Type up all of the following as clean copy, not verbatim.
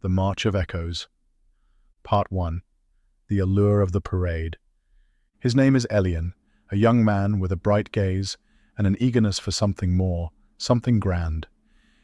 The March of Echoes. Part 1. The Allure of the Parade. His name is Elian, a young man with a bright gaze and an eagerness for something more, something grand.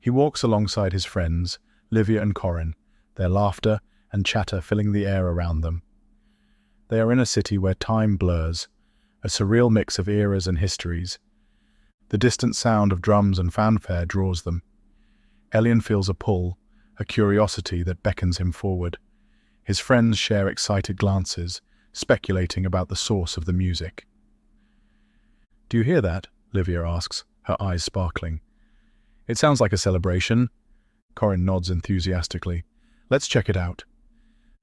He walks alongside his friends, Livia and Corin, their laughter and chatter filling the air around them. They are in a city where time blurs, a surreal mix of eras and histories. The distant sound of drums and fanfare draws them. Elian feels a pull, a curiosity that beckons him forward. His friends share excited glances, speculating about the source of the music. "Do you hear that?" Livia asks, her eyes sparkling. "It sounds like a celebration." Corin nods enthusiastically. "Let's check it out."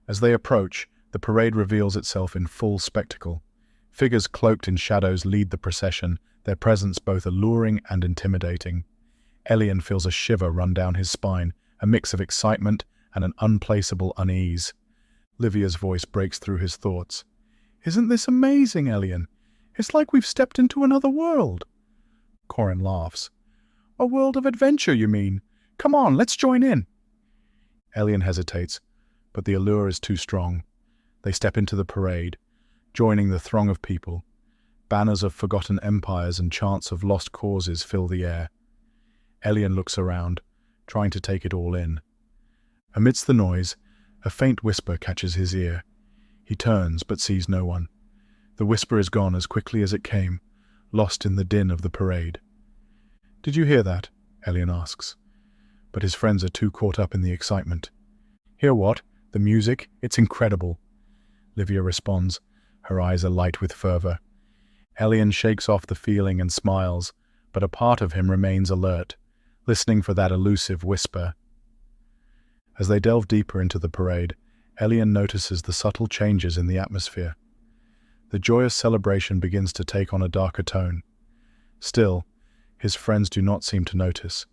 As they approach, the parade reveals itself in full spectacle. Figures cloaked in shadows lead the procession, their presence both alluring and intimidating. Elian feels a shiver run down his spine, a mix of excitement and an unplaceable unease. Livia's voice breaks through his thoughts. "Isn't this amazing, Elian? It's like we've stepped into another world." Corin laughs. "A world of adventure, you mean? Come on, let's join in." Elian hesitates, but the allure is too strong. They step into the parade, joining the throng of people. Banners of forgotten empires and chants of lost causes fill the air. Elian looks around, trying to take it all in. Amidst the noise, a faint whisper catches his ear. He turns, but sees no one. The whisper is gone as quickly as it came, lost in the din of the parade. "Did you hear that?" Elian asks. But his friends are too caught up in the excitement. "Hear what? The music? It's incredible." Livia responds, her eyes alight with fervor. Elian shakes off the feeling and smiles, but a part of him remains alert, listening for that elusive whisper. As they delve deeper into the parade, Elian notices the subtle changes in the atmosphere. The joyous celebration begins to take on a darker tone. Still, his friends do not seem to notice.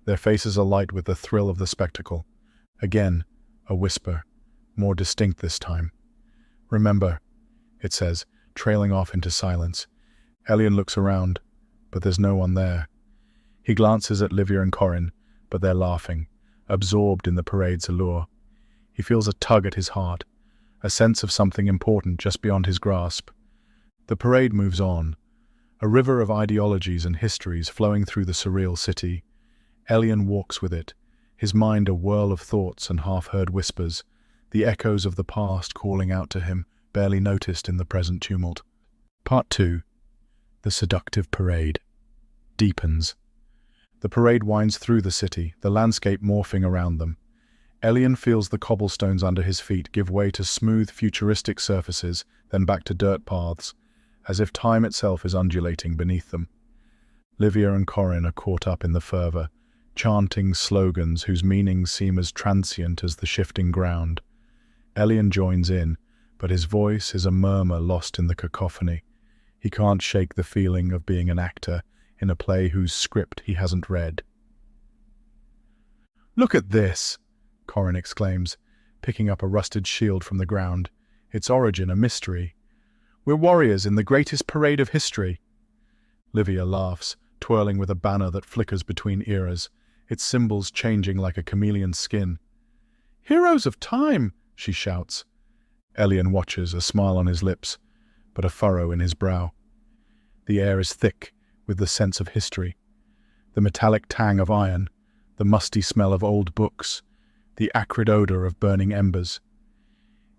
Their faces are light with the thrill of the spectacle. Again, a whisper, more distinct this time. "Remember," it says, trailing off into silence. Elian looks around, but there's no one there. He glances at Livia and Corin, but they're laughing, absorbed in the parade's allure. He feels a tug at his heart, a sense of something important just beyond his grasp. The parade moves on, a river of ideologies and histories flowing through the surreal city. Elian walks with it, his mind a whirl of thoughts and half-heard whispers, the echoes of the past calling out to him, barely noticed in the present tumult. Part 2. The seductive parade deepens. The parade winds through the city, the landscape morphing around them. Elian feels the cobblestones under his feet give way to smooth, futuristic surfaces, then back to dirt paths, as if time itself is undulating beneath them. Livia and Corin are caught up in the fervor, chanting slogans whose meanings seem as transient as the shifting ground. Elian joins in, but his voice is a murmur lost in the cacophony. He can't shake the feeling of being an actor in a play whose script he hasn't read. "Look at this!" Corin exclaims, picking up a rusted shield from the ground, its origin a mystery. "We're warriors in the greatest parade of history." Livia laughs, twirling with a banner that flickers between eras, its symbols changing like a chameleon's skin. "Heroes of time!" she shouts. Elian watches, a smile on his lips, but a furrow in his brow. The air is thick with the sense of history, the metallic tang of iron, the musty smell of old books, the acrid odor of burning embers.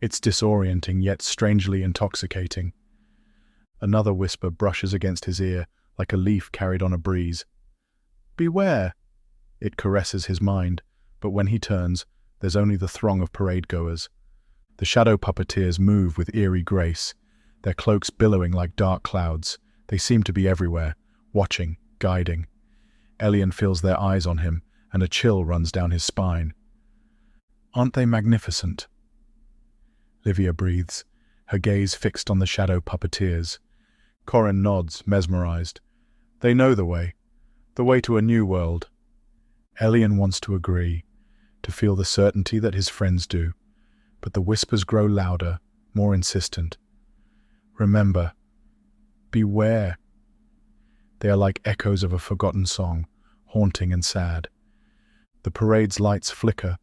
It's disorienting yet strangely intoxicating. Another whisper brushes against his ear like a leaf carried on a breeze. "Beware!" It caresses his mind, but when he turns, there's only the throng of parade-goers. The shadow puppeteers move with eerie grace, their cloaks billowing like dark clouds. They seem to be everywhere, watching, guiding. Elian feels their eyes on him, and a chill runs down his spine. "Aren't they magnificent?" Livia breathes, her gaze fixed on the shadow puppeteers. Corin nods, mesmerized. They know the way to a new world. Elian wants to agree, to feel the certainty that his friends do, but the whispers grow louder, more insistent. "Remember, beware." They are like echoes of a forgotten song, haunting and sad. The parade's lights flicker.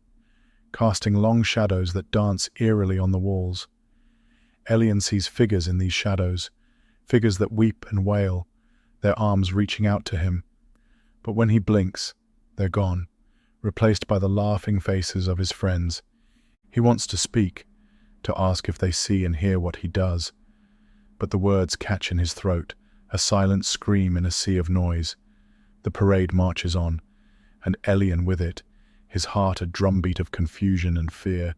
casting long shadows that dance eerily on the walls. Elian sees figures in these shadows, figures that weep and wail, their arms reaching out to him. But when he blinks, they're gone, replaced by the laughing faces of his friends. He wants to speak, to ask if they see and hear what he does. But the words catch in his throat, a silent scream in a sea of noise. The parade marches on, and Elian with it, his heart a drumbeat of confusion and fear,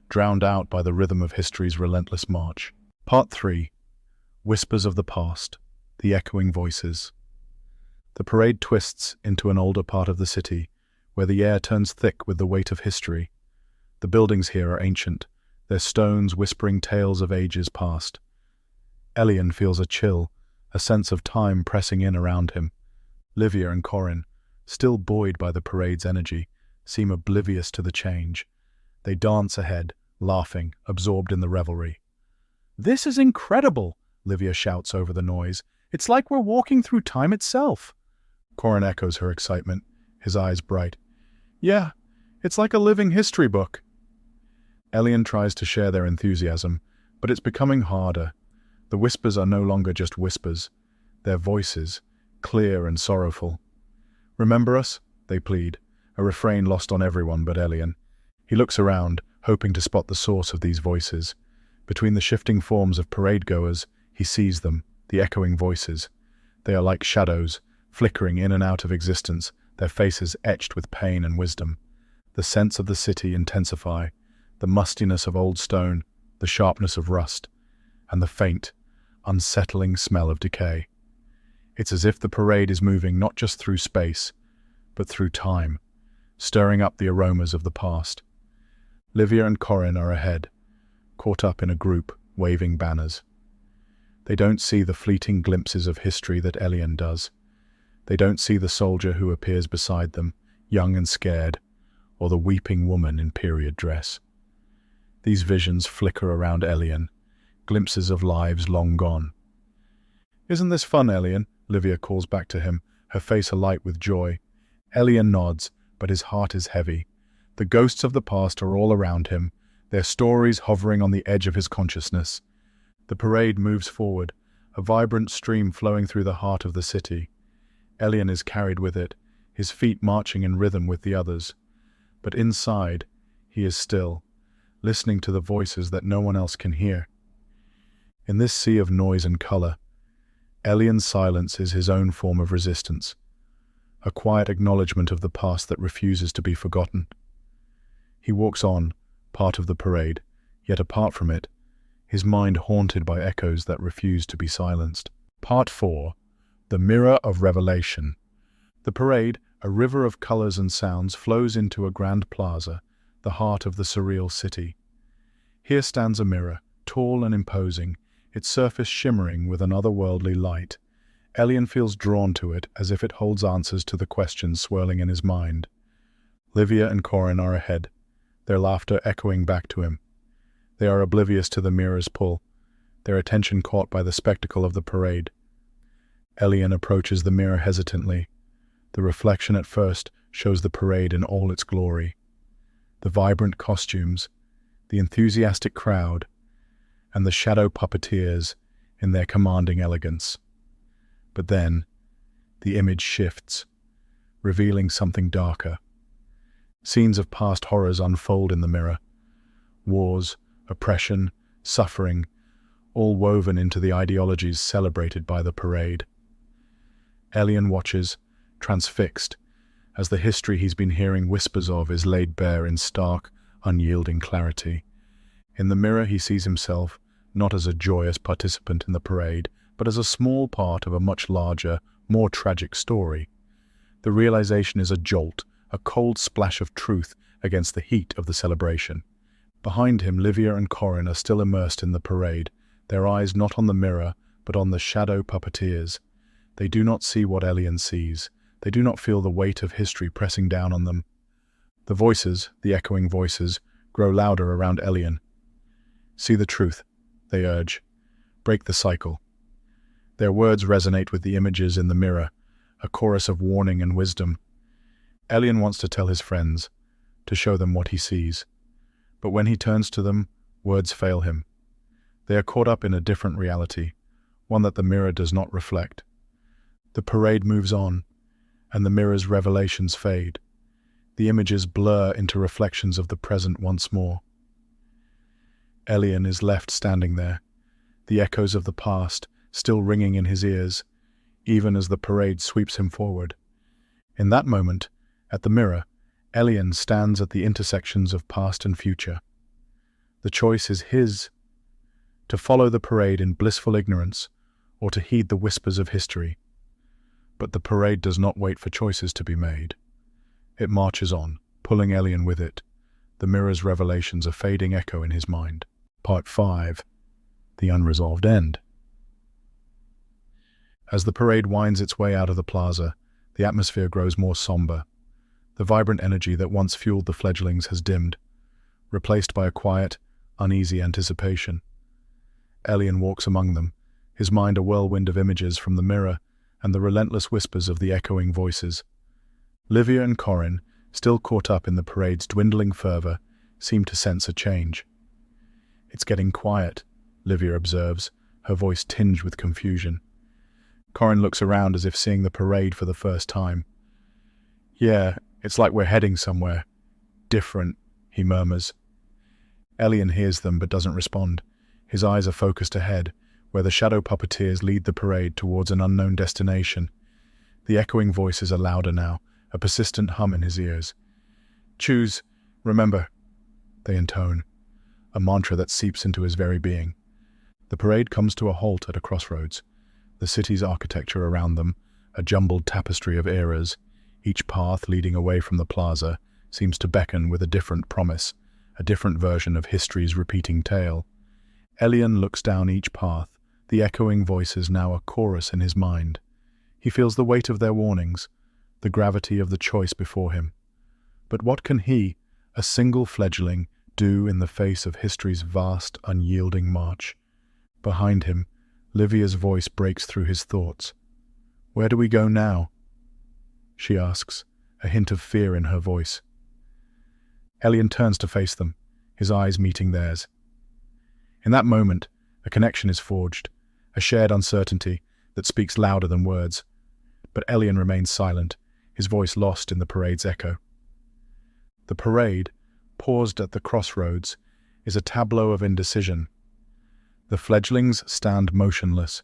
drowned out by the rhythm of history's relentless march. Part 3. Whispers of the Past, the Echoing Voices. The parade twists into an older part of the city, where the air turns thick with the weight of history. The buildings here are ancient, their stones whispering tales of ages past. Elian feels a chill, a sense of time pressing in around him. Livia and Corin, still buoyed by the parade's energy, seem oblivious to the change. They dance ahead, laughing, absorbed in the revelry. "This is incredible," Livia shouts over the noise. "It's like we're walking through time itself." Corin echoes her excitement, his eyes bright. "Yeah, it's like a living history book." Elian tries to share their enthusiasm, but it's becoming harder. The whispers are no longer just whispers. They're voices, clear and sorrowful. "Remember us?" they plead, a refrain lost on everyone but Elian. He looks around, hoping to spot the source of these voices. Between the shifting forms of parade-goers, he sees them, the echoing voices. They are like shadows, flickering in and out of existence, their faces etched with pain and wisdom. The scents of the city intensify, the mustiness of old stone, the sharpness of rust, and the faint, unsettling smell of decay. It's as if the parade is moving not just through space, but through time, stirring up the aromas of the past. Livia and Corin are ahead, caught up in a group, waving banners. They don't see the fleeting glimpses of history that Elian does. They don't see the soldier who appears beside them, young and scared, or the weeping woman in period dress. These visions flicker around Elian, glimpses of lives long gone. "Isn't this fun, Elian?" Livia calls back to him, her face alight with joy. Elian nods, but his heart is heavy. The ghosts of the past are all around him, their stories hovering on the edge of his consciousness. The parade moves forward, a vibrant stream flowing through the heart of the city. Elian is carried with it, his feet marching in rhythm with the others. But inside, he is still, listening to the voices that no one else can hear. In this sea of noise and color, Elian's silence is his own form of resistance, a quiet acknowledgement of the past that refuses to be forgotten. He walks on, part of the parade, yet apart from it, his mind haunted by echoes that refuse to be silenced. Part 4. The Mirror of Revelation. The parade, a river of colors and sounds, flows into a grand plaza, the heart of the Surreal city. Here stands a mirror, tall and imposing, its surface shimmering with an otherworldly light. Elian feels drawn to it as if it holds answers to the questions swirling in his mind. Livia and Corin are ahead, their laughter echoing back to him. They are oblivious to the mirror's pull, their attention caught by the spectacle of the parade. Elian approaches the mirror hesitantly. The reflection at first shows the parade in all its glory. The vibrant costumes, the enthusiastic crowd, and the shadow puppeteers in their commanding elegance. But then, the image shifts, revealing something darker. Scenes of past horrors unfold in the mirror. Wars, oppression, suffering, all woven into the ideologies celebrated by the parade. Elian watches, transfixed, as the history he's been hearing whispers of is laid bare in stark, unyielding clarity. In the mirror he sees himself, not as a joyous participant in the parade, but as a small part of a much larger, more tragic story. The realization is a jolt, a cold splash of truth against the heat of the celebration. Behind him, Livia and Corin are still immersed in the parade, their eyes not on the mirror, but on the shadow puppeteers. They do not see what Elian sees. They do not feel the weight of history pressing down on them. The voices, the echoing voices, grow louder around Elian. "See the truth," they urge. "Break the cycle." Their words resonate with the images in the mirror, a chorus of warning and wisdom. Elian wants to tell his friends, to show them what he sees, But when he turns to them, words fail him. They are caught up in a different reality, one that the mirror does not reflect. The parade moves on, and the mirror's revelations fade. The images blur into reflections of the present once more. Elian is left standing there, the echoes of the past still ringing in his ears, even as the parade sweeps him forward. In that moment, at the mirror, Elian stands at the intersections of past and future. The choice is his: to follow the parade in blissful ignorance, or to heed the whispers of history. But the parade does not wait for choices to be made. It marches on, pulling Elian with it, the mirror's revelations a fading echo in his mind. Part 5. The Unresolved End. As the parade winds its way out of the plaza, the atmosphere grows more somber. The vibrant energy that once fueled the fledglings has dimmed, replaced by a quiet, uneasy anticipation. Elian walks among them, his mind a whirlwind of images from the mirror and the relentless whispers of the echoing voices. Livia and Corin, still caught up in the parade's dwindling fervor, seem to sense a change. "It's getting quiet," Livia observes, her voice tinged with confusion. Corin looks around as if seeing the parade for the first time. "Yeah, it's like we're heading somewhere different," he murmurs. Elian hears them but doesn't respond. His eyes are focused ahead, where the shadow puppeteers lead the parade towards an unknown destination. The echoing voices are louder now, a persistent hum in his ears. "Choose, remember," they intone, a mantra that seeps into his very being. The parade comes to a halt at a crossroads. The city's architecture around them, a jumbled tapestry of eras, each path leading away from the plaza, seems to beckon with a different promise, a different version of history's repeating tale. Elian looks down each path, the echoing voices now a chorus in his mind. He feels the weight of their warnings, the gravity of the choice before him. But what can he, a single fledgling, do in the face of history's vast, unyielding march? Behind him, Livia's voice breaks through his thoughts. "Where do we go now?" she asks, a hint of fear in her voice. Elian turns to face them, his eyes meeting theirs. In that moment, a connection is forged, a shared uncertainty that speaks louder than words. But Elian remains silent, his voice lost in the parade's echo. The parade, paused at the crossroads, is a tableau of indecision. The fledglings stand motionless,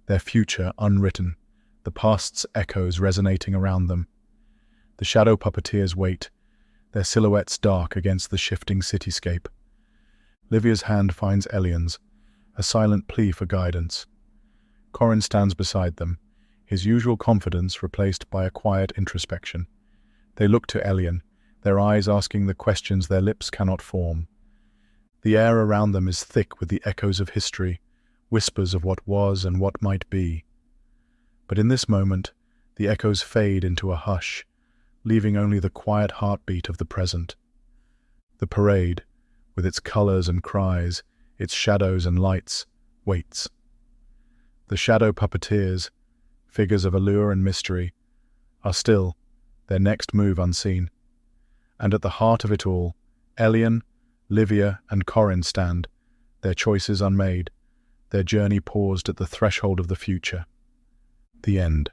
their future unwritten, the past's echoes resonating around them. The shadow puppeteers wait, their silhouettes dark against the shifting cityscape. Livia's hand finds Elian's, a silent plea for guidance. Corin stands beside them, his usual confidence replaced by a quiet introspection. They look to Elian, their eyes asking the questions their lips cannot form. The air around them is thick with the echoes of history, whispers of what was and what might be. But in this moment, the echoes fade into a hush, leaving only the quiet heartbeat of the present. The parade, with its colors and cries, its shadows and lights, waits. The shadow puppeteers, figures of allure and mystery, are still, their next move unseen. And at the heart of it all, Elian, Livia, and Corin stand, their choices unmade, their journey paused at the threshold of the future. The end.